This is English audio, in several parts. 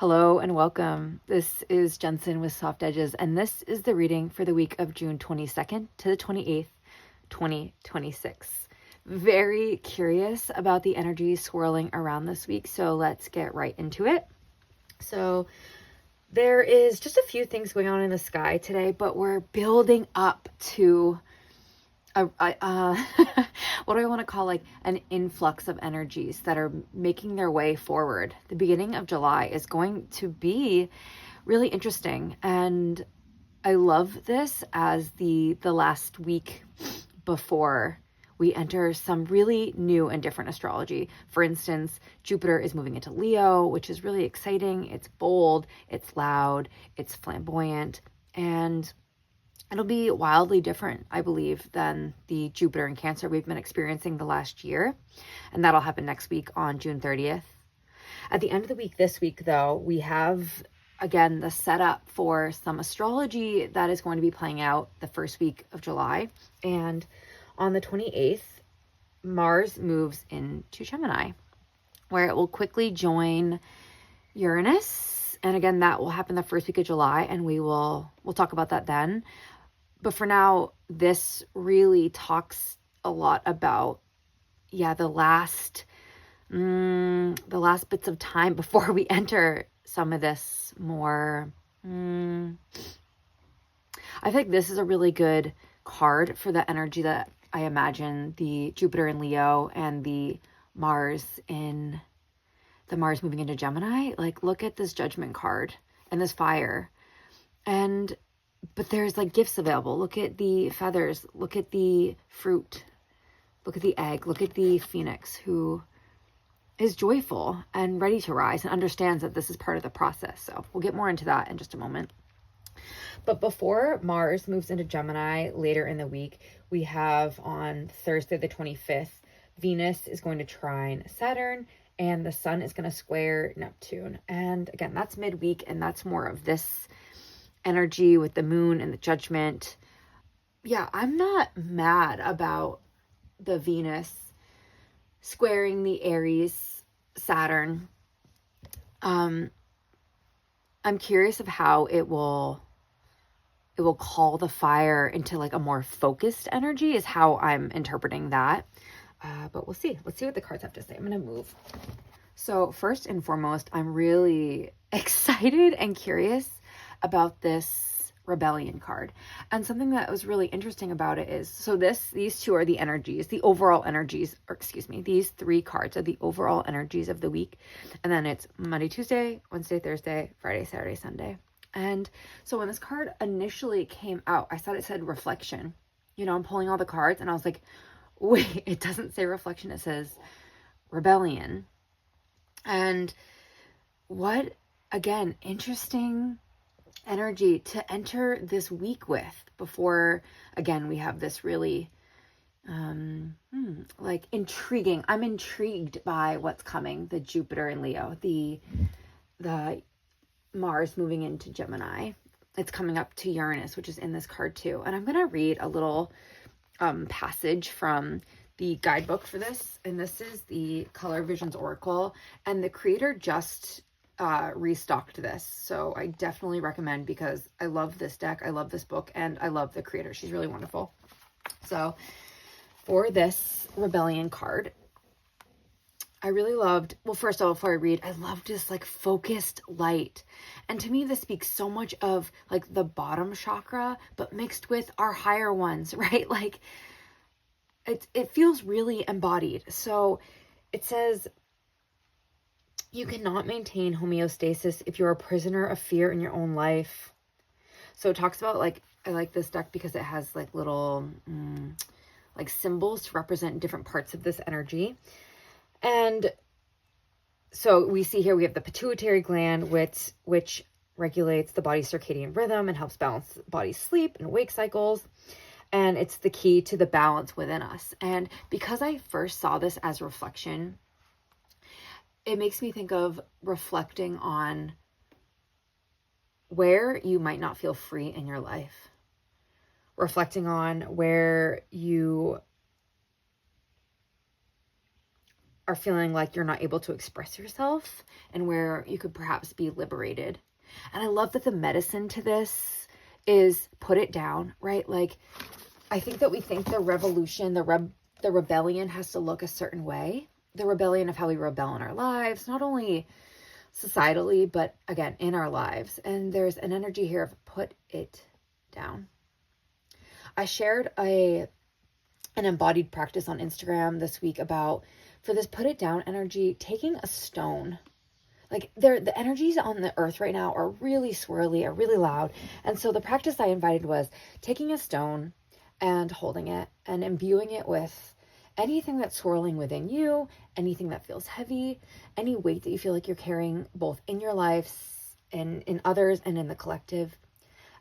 Hello and welcome. This is Jensen with Soft Edges, and this is the reading for the week of June 22nd to the 28th, 2026. Very curious about the energy swirling around this week, so let's get right into it. So there is just a few things going on in the sky today, but we're building up to what do I want to call like an influx of energies that are making their way forward. The beginning of July is going to be really interesting, and I love this as the last week before we enter some really new and different astrology. For instance, Jupiter is moving into Leo, which is really exciting. It's bold, it's loud, it's flamboyant, and it'll be wildly different, I believe, than the Jupiter in Cancer we've been experiencing the last year. And that'll happen next week on June 30th. At the end of the week this week, though, we have, again, the setup for some astrology that is going to be playing out the first week of July. And on the 28th, Mars moves into Gemini, where it will quickly join Uranus. And again, that will happen the first week of July, and we'll talk about that then. But for now, this really talks a lot about, the last bits of time before we enter some of this more. I think this is a really good card for the energy that I imagine the Jupiter in Leo and the Mars moving into Gemini. Like, look at this Judgment card and this fire. But there's like gifts available. Look at the feathers. Look at the fruit. Look at the egg. Look at the phoenix, who is joyful and ready to rise and understands that this is part of the process. So we'll get more into that in just a moment. But before Mars moves into Gemini later in the week, we have on Thursday the 25th, Venus is going to trine Saturn, and the sun is going to square Neptune. And again, that's midweek, and that's more of this energy with the moon and the judgment. Yeah, I'm not mad about the Venus squaring the Aries Saturn. I'm curious of how it will call the fire into like a more focused energy, is how I'm interpreting that. But we'll see. Let's see what the cards have to say. I'm going to move. So first and foremost, I'm really excited and curious about this rebellion card. And something that was really interesting about it is, so these two are the energies, the overall energies, these three cards are the overall energies of the week. And then it's Monday, Tuesday, Wednesday, Thursday, Friday, Saturday, Sunday. And so when this card initially came out, I thought it said reflection. I'm pulling all the cards and I was like, wait, it doesn't say reflection, it says rebellion. And what, again, interesting energy to enter this week with before, again, we have this really like intriguing. I'm intrigued by what's coming. The Jupiter in Leo, the Mars moving into Gemini. It's coming up to Uranus, which is in this card too. And I'm going to read a little passage from the guidebook for this. And this is the Color Visions Oracle. And the creator just restocked this. So I definitely recommend, because I love this deck. I love this book, and I love the creator. She's really wonderful. So for this rebellion card, I really loved, well, first of all, before I read, I loved this like focused light. And to me, this speaks so much of like the bottom chakra, but mixed with our higher ones, right? Like it feels really embodied. So it says, you cannot maintain homeostasis if you're a prisoner of fear in your own life. So it talks about, like, I like this deck because it has like little like symbols to represent different parts of this energy. And so we see here we have the pituitary gland, which regulates the body's circadian rhythm and helps balance body's sleep and wake cycles. And it's the key to the balance within us. And because I first saw this as reflection, it makes me think of reflecting on where you might not feel free in your life. Reflecting on where you are feeling like you're not able to express yourself and where you could perhaps be liberated. And I love that the medicine to this is put it down, right? Like, I think that we think the revolution, the rebellion has to look a certain way. The rebellion of how we rebel in our lives, not only societally, but again, in our lives. And there's an energy here of put it down. I shared an embodied practice on Instagram this week about, for this put it down energy, taking a stone. Like the energies on the earth right now are really swirly, are really loud. And so the practice I invited was taking a stone and holding it and imbuing it with anything that's swirling within you, anything that feels heavy, any weight that you feel like you're carrying both in your lives and in others and in the collective,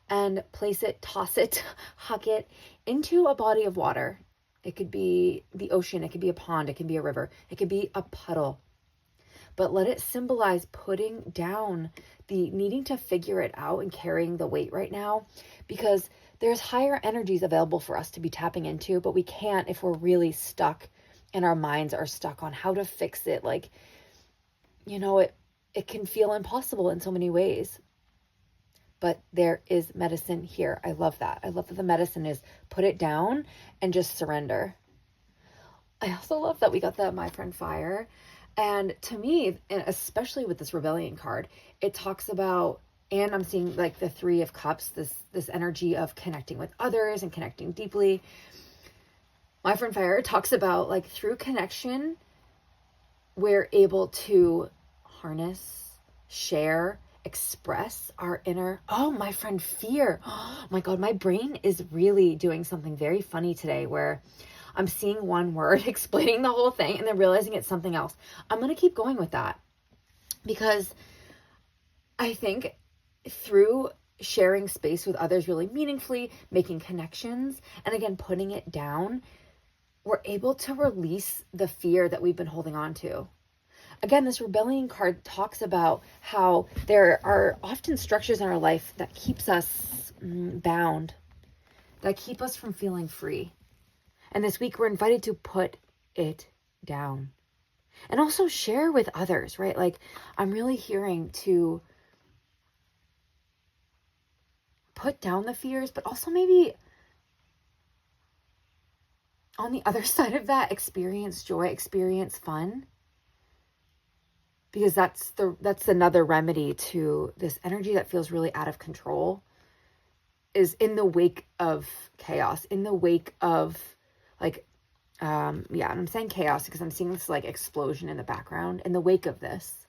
and place it, toss it, huck it into a body of water. It could be the ocean, it could be a pond, it could be a river, it could be a puddle. But let it symbolize putting down the needing to figure it out and carrying the weight right now, because there's higher energies available for us to be tapping into, but we can't if we're really stuck and our minds are stuck on how to fix it. Like, it can feel impossible in so many ways. But there is medicine here. I love that. I love that the medicine is put it down and just surrender. I also love that we got the My Friend Fire. And to me, and especially with this rebellion card, it talks about, and I'm seeing like the Three of Cups, this energy of connecting with others and connecting deeply. My Friend Fire talks about like through connection, we're able to harness, share, express our inner, my friend Fear. Oh my God, my brain is really doing something very funny today where I'm seeing one word, explaining the whole thing, and then realizing it's something else. I'm going to keep going with that because I think through sharing space with others really meaningfully, making connections, and again, putting it down, we're able to release the fear that we've been holding on to. Again, this rebellion card talks about how there are often structures in our life that keeps us bound, that keep us from feeling free. And this week we're invited to put it down and also share with others, right? Like I'm really hearing to put down the fears, but also maybe on the other side of that, experience joy, experience fun. Because that's another remedy to this energy that feels really out of control, is in the wake of chaos, in the wake of like, and I'm saying chaos because I'm seeing this like explosion in the background. In the wake of this,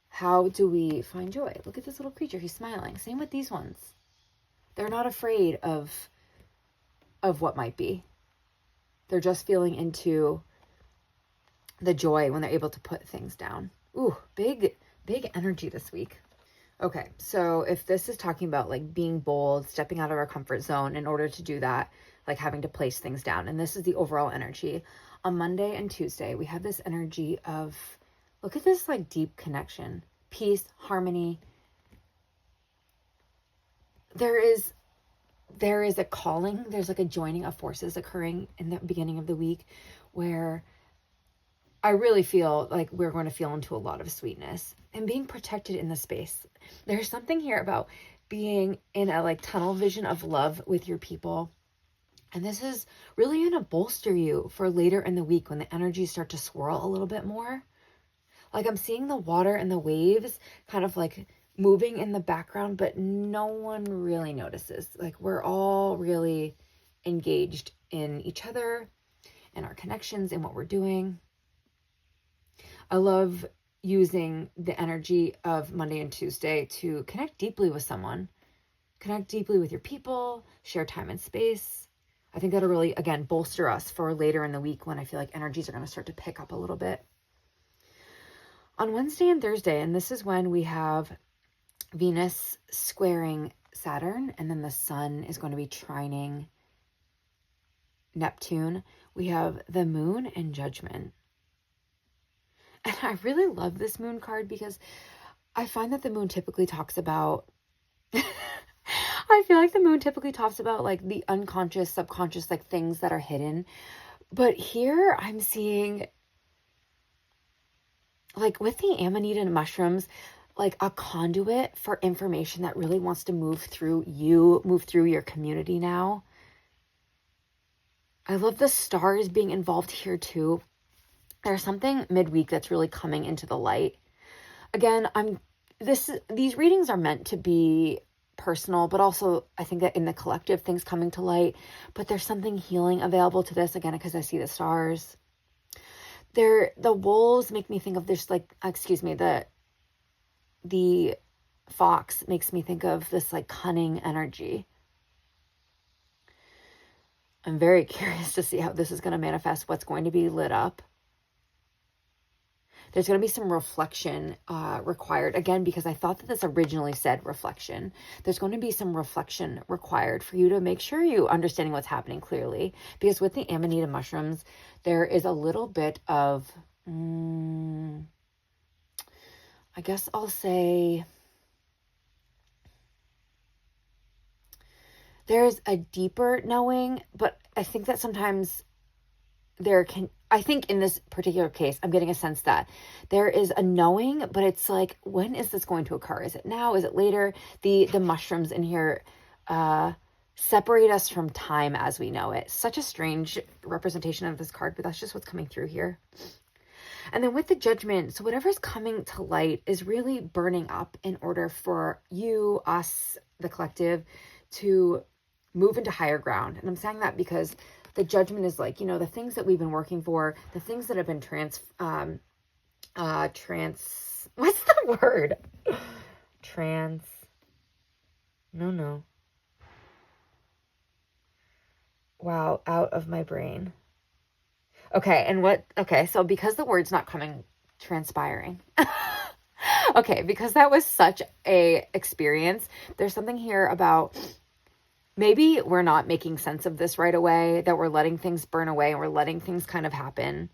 how do we find joy? Look at this little creature. He's smiling. Same with these ones. They're not afraid of what might be. They're just feeling into the joy when they're able to put things down. Ooh, big energy this week. Okay, so if this is talking about like being bold, stepping out of our comfort zone in order to do that, like having to place things down, and this is the overall energy. On Monday and Tuesday, we have this energy of, look at this like deep connection, peace, harmony. There is a calling, there's like a joining of forces occurring in the beginning of the week where I really feel like we're going to feel into a lot of sweetness and being protected in the space. There's something here about being in a like tunnel vision of love with your people. And this is really going to bolster you for later in the week when the energies start to swirl a little bit more. Like I'm seeing the water and the waves kind of like moving in the background, but no one really notices. Like we're all really engaged in each other and our connections and what we're doing. I love using the energy of Monday and Tuesday to connect deeply with someone, connect deeply with your people, share time and space. I think that'll really, again, bolster us for later in the week when I feel like energies are going to start to pick up a little bit. On Wednesday and Thursday, and this is when we have Venus squaring Saturn, and then the sun is going to be trining Neptune. We have the moon and judgment. And I really love this moon card because I find that the moon typically talks about, I feel like the moon typically talks about like the unconscious, subconscious, like things that are hidden. But here I'm seeing like with the amanita mushrooms, like a conduit for information that really wants to move through you, move through your community now. I love the stars being involved here too. There's something midweek that's really coming into the light. Again, these readings are meant to be personal, but also I think that in the collective things coming to light, but there's something healing available to this again because I see the stars. The wolves make me think of this, like, excuse me, the fox makes me think of this like cunning energy. I'm very curious to see how this is going to manifest, what's going to be lit up. There's going to be some reflection required. Again, because I thought that this originally said reflection. There's going to be some reflection required for you to make sure you understanding what's happening clearly. Because with the amanita mushrooms, there is a little bit of, I guess I'll say, there's a deeper knowing, but I think that sometimes I think in this particular case, I'm getting a sense that there is a knowing, but it's like, when is this going to occur? Is it now? Is it later? The mushrooms in here separate us from time as we know it. Such a strange representation of this card, but that's just what's coming through here. And then with the judgment, so whatever's coming to light is really burning up in order for you, us, the collective, to move into higher ground. And I'm saying that because the judgment is like, the things that we've been working for, the things that have been what's the word? Wow, out of my brain. Okay, so because the word's not coming, transpiring. Okay, because that was such a experience, there's something here about maybe we're not making sense of this right away, that we're letting things burn away and we're letting things kind of happen.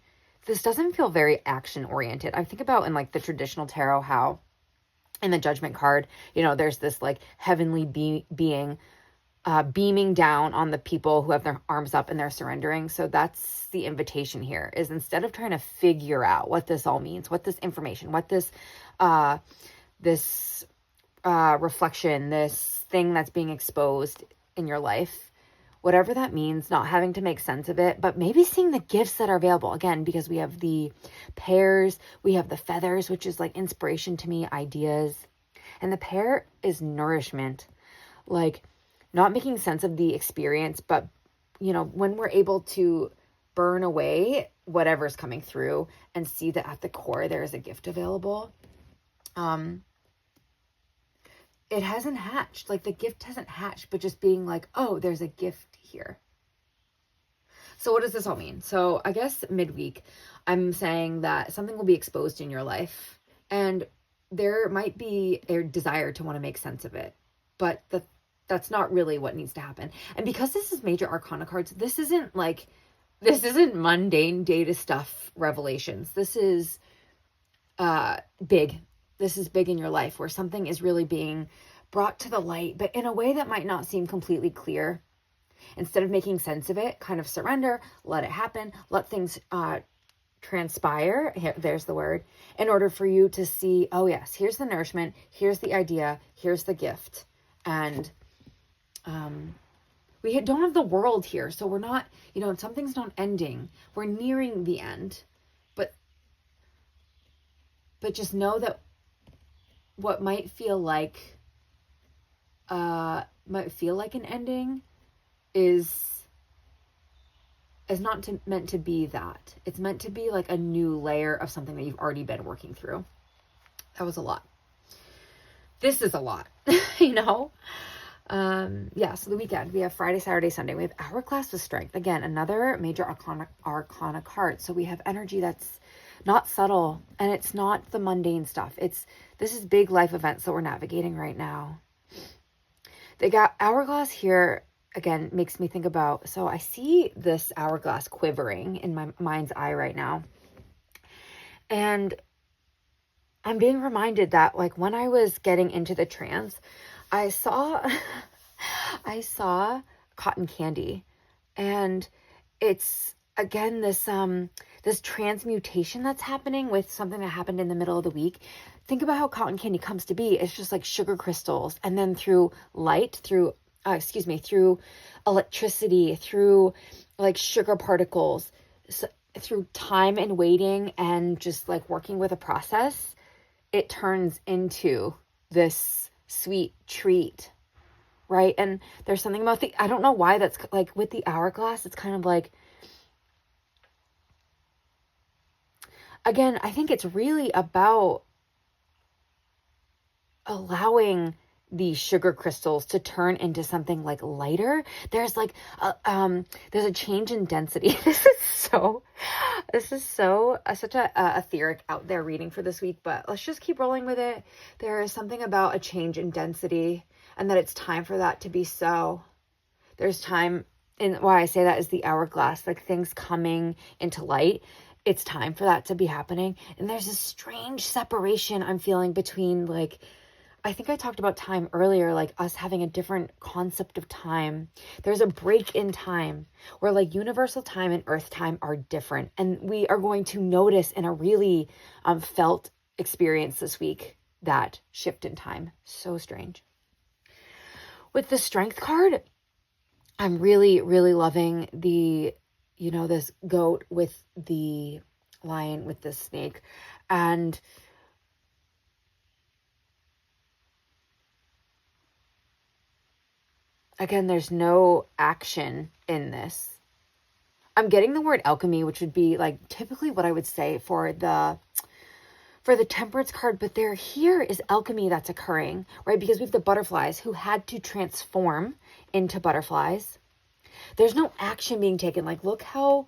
This doesn't feel very action oriented. I think about in like the traditional tarot, how in the judgment card, there's this like heavenly being beaming down on the people who have their arms up and they're surrendering. So that's the invitation here, is instead of trying to figure out what this all means, what this information, what this reflection, this thing that's being exposed in your life, whatever that means, not having to make sense of it, but maybe seeing the gifts that are available. Again, because we have the pears, we have the feathers, which is like inspiration to me, ideas. And the pear is nourishment, like not making sense of the experience, but when we're able to burn away whatever's coming through and see that at the core there is a gift available. It hasn't hatched, like the gift hasn't hatched, but just being like, oh, there's a gift here. So what does this all mean? So I guess midweek, I'm saying that something will be exposed in your life and there might be a desire to want to make sense of it, but that's not really what needs to happen. And because this is major arcana cards, this isn't mundane data stuff revelations. This is big. This is big in your life, where something is really being brought to the light, but in a way that might not seem completely clear. Instead of making sense of it, kind of surrender, let it happen, let things transpire. Here, there's the word, in order for you to see, oh yes, here's the nourishment, here's the idea, here's the gift. And we don't have the world here, so we're not, something's not ending. We're nearing the end, but just know that what might feel like an ending is not meant to be that. It's meant to be like a new layer of something that you've already been working through. That was a lot. This is a lot, So the weekend, we have Friday, Saturday, Sunday. We have Hourglass of Strength. Again, another major arcana card. So we have energy that's not subtle, and it's not the mundane stuff. This is big life events that we're navigating right now. They got Hourglass here, again, makes me think about, so I see this hourglass quivering in my mind's eye right now. And I'm being reminded that, like, when I was getting into the trance, I saw cotton candy, and it's again, this transmutation that's happening with something that happened in the middle of the week. Think about how cotton candy comes to be. It's just like sugar crystals, and then through light, through electricity, through like sugar particles, so, through time and waiting and just like working with a process, it turns into this sweet treat, right? And there's something about I don't know why that's like with the hourglass, it's kind of like, again, I think it's really about allowing these sugar crystals to turn into something like lighter. There's like there's a change in density. This is so such a etheric out there reading for this week, but let's just keep rolling with it. There is something about a change in density, and that it's time for that to be so. There's time, and why I say that is the hourglass, like things coming into light. It's time for that to be happening. And there's this strange separation I'm feeling between, like, I think I talked about time earlier, like us having a different concept of time. There's a break in time where like universal time and earth time are different. And we are going to notice in a really felt experience this week that shift in time. So strange. With the strength card, I'm really, really loving the, this goat with the lion with the snake. And again, there's no action in this. I'm getting the word alchemy, which would be like typically what I would say for the temperance card, but here is alchemy that's occurring, right? Because we have the butterflies who had to transform into butterflies. There's no action being taken. Like, look how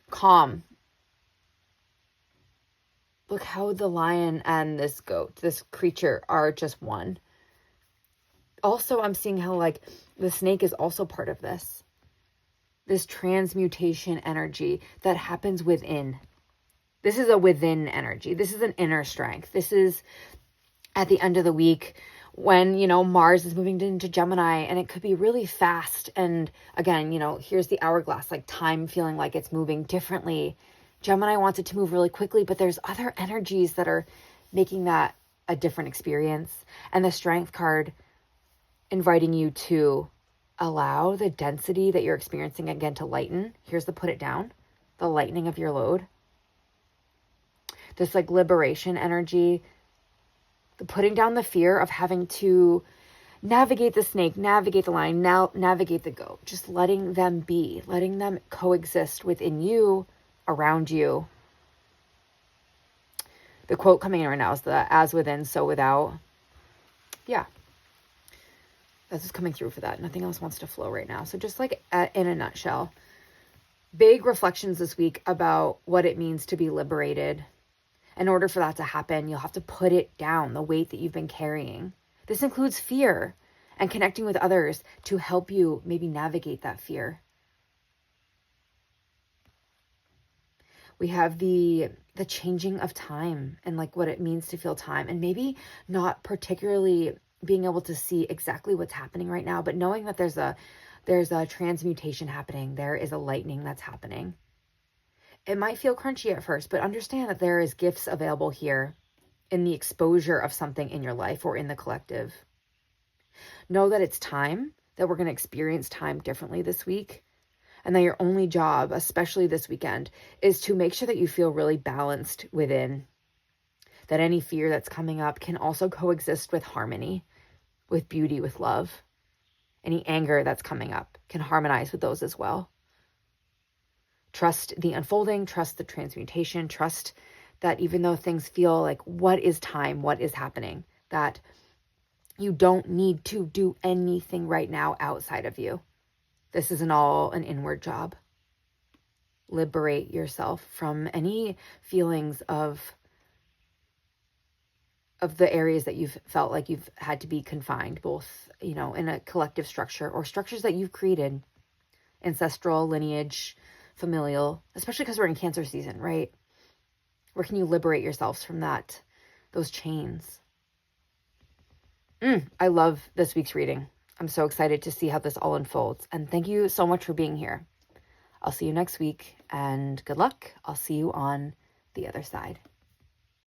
calm. Look how the lion and this goat, this creature, are just one. Also, I'm seeing how like the snake is also part of this transmutation energy that happens within. This is a within energy. This is an inner strength. This is at the end of the week when, Mars is moving into Gemini, and it could be really fast. And again, here's the hourglass, like time feeling like it's moving differently. Gemini wants it to move really quickly, but there's other energies that are making that a different experience. And the strength card inviting you to allow the density that you're experiencing again to lighten. Here's the put it down, the lightening of your load. This like liberation energy, the putting down the fear of having to navigate the snake, navigate the lion, now navigate the goat. Just letting them be, letting them coexist within you, around you. The quote coming in right now is the as within, so without. Yeah. That's just coming through for that. Nothing else wants to flow right now. So just like in a nutshell, big reflections this week about what it means to be liberated. In order for that to happen, you'll have to put it down, the weight that you've been carrying. This includes fear and connecting with others to help you maybe navigate that fear. We have the changing of time and like what it means to feel time, and maybe not particularly being able to see exactly what's happening right now, but knowing that there's a transmutation happening. There is a lightning that's happening. It might feel crunchy at first, but understand that there is gifts available here in the exposure of something in your life or in the collective. Know that it's time, that we're going to experience time differently this week, and that your only job, especially this weekend, is to make sure that you feel really balanced within. That any fear that's coming up can also coexist with harmony, with beauty, with love. Any anger that's coming up can harmonize with those as well. Trust the unfolding, trust the transmutation, trust that even though things feel like, what is time, what is happening, that you don't need to do anything right now outside of you. This isn't all an inward job. Liberate yourself from any feelings of the areas that you've felt like you've had to be confined, both, in a collective structure or structures that you've created, ancestral, lineage, familial, especially because we're in Cancer season, right? Where can you liberate yourselves from those chains? I love this week's reading. I'm so excited to see how this all unfolds. And thank you so much for being here. I'll see you next week, and good luck. I'll see you on the other side.